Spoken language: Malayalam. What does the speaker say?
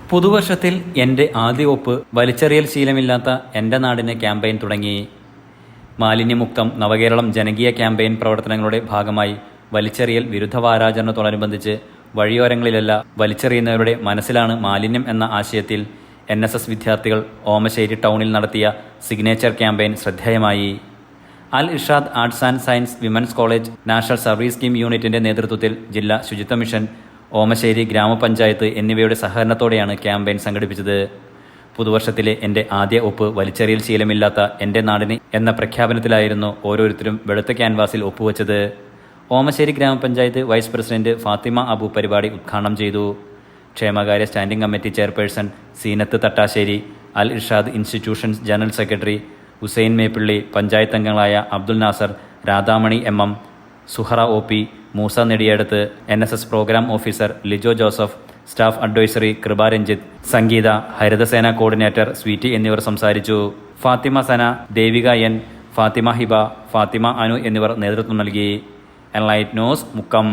പുതുവർഷത്തിൽ എൻ്റെ ആദ്യ ഒപ്പ് വലിച്ചെറിയൽ ശീലമില്ലാത്ത എൻ്റെ നാടിന് ക്യാമ്പയിൻ തുടങ്ങി. മാലിന്യമുക്തം നവകേരളം ജനകീയ ക്യാമ്പയിൻ പ്രവർത്തനങ്ങളുടെ ഭാഗമായി വലിച്ചെറിയൽ വിരുദ്ധ വാരാചരണത്തോടനുബന്ധിച്ച് വഴിയോരങ്ങളിലല്ല വലിച്ചെറിയുന്നവരുടെ മനസ്സിലാണ് മാലിന്യം എന്ന ആശയത്തിൽ NSS വിദ്യാർത്ഥികൾ ഓമശ്ശേരി ടൗണിൽ നടത്തിയ സിഗ്നേച്ചർ ക്യാമ്പയിൻ ശ്രദ്ധേയമായി. Al Irshad arts and science women's college national service scheme യൂണിറ്റിന്റെ നേതൃത്വത്തിൽ ജില്ലാ ശുചിത്വ മിഷൻ, ഓമശ്ശേരി ഗ്രാമപഞ്ചായത്ത് എന്നിവയുടെ സഹകരണത്തോടെയാണ് ക്യാമ്പയിൻ സംഘടിപ്പിച്ചത്. പുതുവർഷത്തിലെ എൻ്റെ ആദ്യ ഒപ്പ് വലിച്ചെറിയൽ ശീലമില്ലാത്ത എൻ്റെ നാടിന് എന്ന പ്രഖ്യാപനത്തിലായിരുന്നു ഓരോരുത്തരും വെളുത്ത ക്യാൻവാസിൽ ഒപ്പുവെച്ചത്. ഓമശ്ശേരി ഗ്രാമപഞ്ചായത്ത് വൈസ് പ്രസിഡന്റ് ഫാത്തിമ അബു പരിപാടി ഉദ്ഘാടനം ചെയ്തു. ക്ഷേമകാര്യ standing committee chairperson Zeenath Thattasseri, Al Irshad institutions general secretary Hussain Meppilly, panchayat അംഗങ്ങളായ Abdul Nasar, Radhamani MM, Suhara OP, Moosa Nediyedath, NSS programme officer Lijo Joseph, staff advisory Kripa Ranjith, Sangeetha, Harithasena coordinator Sweety എന്നിവർ സംസാരിച്ചു. ഫാത്തിമ സന, ദേവിക N, ഫാത്തിമ ഹിബ, ഫാത്തിമ അനു എന്നിവർ നേതൃത്വം നൽകി. Enlight news Mukkam.